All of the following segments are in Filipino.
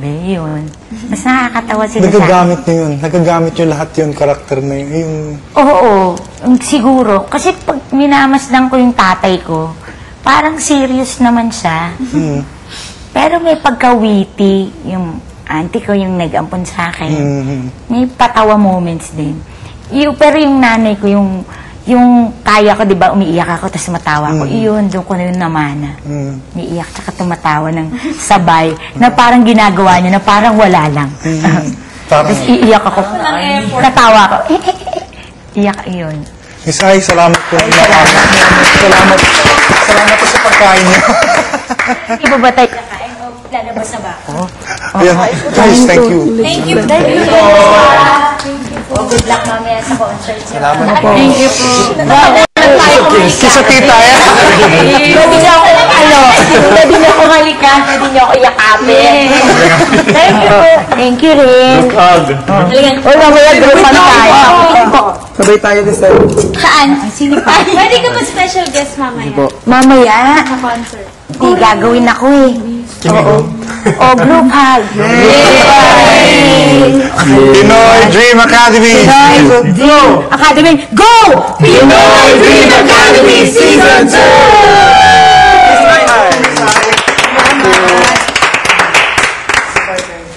grabe, yun. Mas nakakatawa sila Nagagamit nyo yun. Nagagamit nyo lahat yun, karakter na yun. Yung... Oo, siguro. Kasi pag minamasdan ko yung tatay ko, parang serious naman siya. Pero may pagka-witty, yung auntie ko yung nag-ampon sa akin. May patawa moments din. Pero yung nanay ko, yung kaya ko, di ba, umiiyak ako, tapos matawa ko. Iyon, doon ko na yun namana. Umiiyak, tsaka tumatawa ng sabay, na parang ginagawa niya, na parang wala lang. Tapos iiyak ako. Natawa ko. Iyak, iyon. Miss Ai, salamat po. Salamat. Salamat po sa pagkain niyo. Hindi ba ba tayo kakain? O lalabas na ba ako? Guys, thank you. Thank you. Thank you. Good luck mamaya sa concert. Salamat po. Thank you po. Kisa tita, eh. Pwede niyo ako, pwede niyo ako halikan, pwede niyo ako yakapin. Thank you po. Thank you rin. O, mamaya grupan tayo. Sabay tayo this time. Saan? Sino pa? Pwede ka ba special guest mamaya? Mamaya. Sa concert. Hindi, gagawin ako eh. Oo. O, group hug. Pinoy Dream Academy. Dream Academy, go! Pinoy Dream Academy Season 2!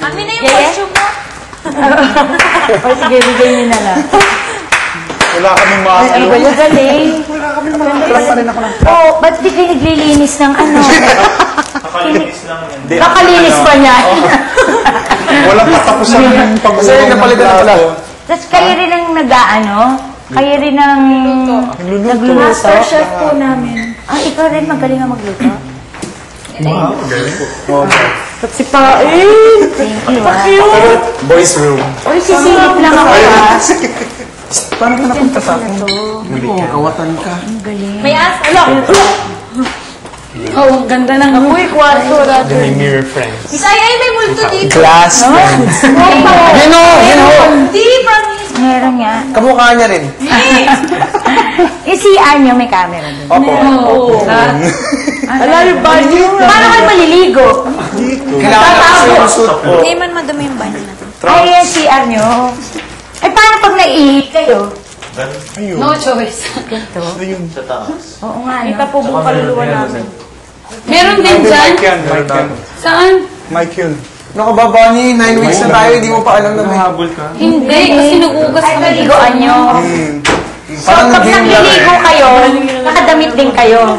Kami na yung costume mo. O, sige, bigay niyo na lang. Wala kaming mga... Ano ba yung galing? Oh, ba't di kayo naglilinis ng ano? Nakalinis lang yan. Kakalinis pa niya. Walang katapusan ng pag-uulong ng plato. Tapos kayo rin ang nag-ano? Kayo rin ang nagluluto? Master chef po namin. Ah, ikaw rin magaling ang magluto? Wow, galing po. Sipain! Thank you, ah. Boys room. Uy, sisilip lang ako, ah. Paano ka napunta sa akin? Kawatan ka. Ang galing. May as... Oh, ang ganda ng... Uy, kwarto, rato. Mirror friends. Ay, may multo dito. Class friends. Di, promise. Meron nga. Kamukha niya rin. Eh, si Anya may camera doon. Opo. Oo. Ala, yung banyo. Paano kayo maliligo? Kailangan na kasi yung suit po. Hindi man madumi yung banyo natin. Ay, yan, CR nyo. Ay, paano pag naiihit kayo? Ayun. No choice. Ganito? Ayun. Sa taas. Oo nga, no? Ita po buong kaluluwa namin. Meron Meron din dyan? Mike yan. Mike yan. Saan? Mike yun. Naku, Babani, 9 weeks na tayo, hindi mo pa alam na may... Habol ka. Hindi, kasi nagugas Ay, kami. naligoan nyo. So, pag nagliligo kayo, nakadamit din kayo.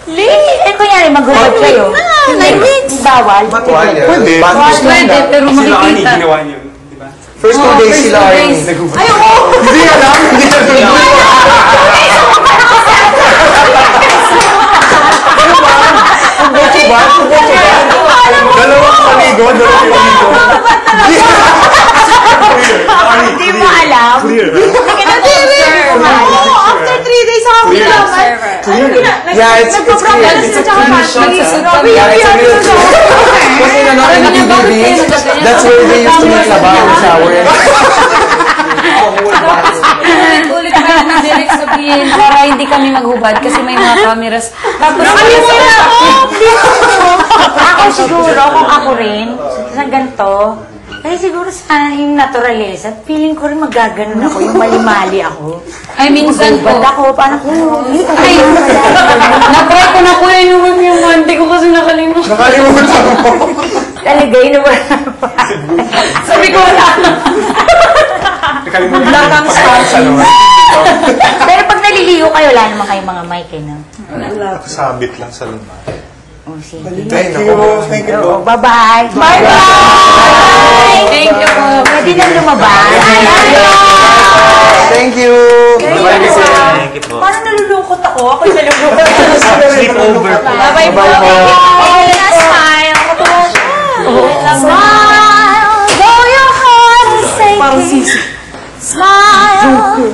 Eh, kunyari, magulat kayo. Bawal. Matuwalya. Pwede. Pwede, pero makikita. ginawa niyo. Di ba? First 2 days sila ay... Ay, oo! Hindi alam, hindi alam. Dalawang paligo, dalawang paligo. Hindi mo alam. After 3 days ako kailangan. Yeah, it's clear. It's a clean shot. Yeah, it's a real truth. Kasi in the movies, that's where they used to make labaw in the shower. Ulit pa yung direct sabihin para hindi kami maghubad kasi may mga cameras. Tapos Ako siguro, kung ako rin, sa ganito, kasi siguro sa yung naturalesa, feeling ko rin magaganon ako, yung mali-mali ako. ay minsan po. Ba't ako, parang, Ay, na-try ko na po yung mandi ko kasi nakalimutan. Nakalimutan mo. taligay na wala. Sabi ko wala na. Black ang style. Pero pag naliligo kayo, wala naman kayong mga mic, eh, no? Nakasabit lang sa luma. Oh, sige. Thank you. Thank you po. Bye-bye. Bye-bye! Thank you po. Pwede na lumabas. Thank you. Thank you po. Parang nalulungkot ako. Ako'y nalulungkot. Sleep over po. Bye-bye po. Smile. Smile, though your heart is aching. Smile.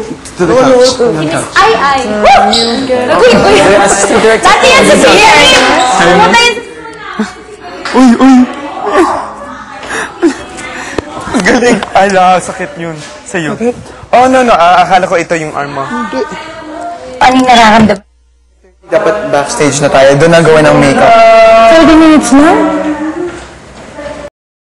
Ay. Uy. Dati yan sa beer. Pumunta yun. Uy! Galing. Ay, sakit yun. Sa'yo. Oh, no. Akala ko ito yung arm mo. Paning nararamdaman? Dapat backstage na tayo. Doon na gawa ng makeup. 30 minutes na?